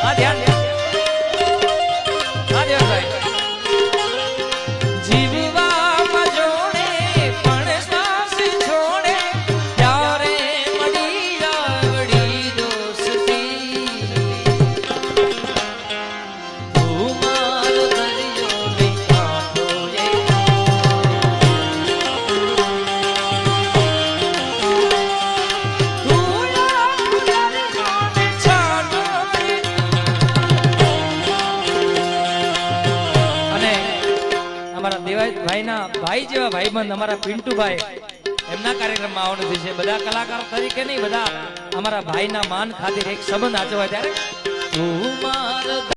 આ ધ્યાન આ ધ્યાન ભાઈ જીવવામાં જોડે પણ શ્વાસ છોડે ત્યારે મળી આવડી દોસ્તી તું મારો દરિયો ને કાંઠો એ ભાઈના ભાઈ જેવા ભાઈબંધ અમારા પિન્ટુભાઈ એમના કાર્યક્રમમાં આવવાનું છે બધા કલાકાર તરીકે નહીં બધા અમારા ભાઈના માન ખાतिर એક સંબંધ આચવાય ત્યારે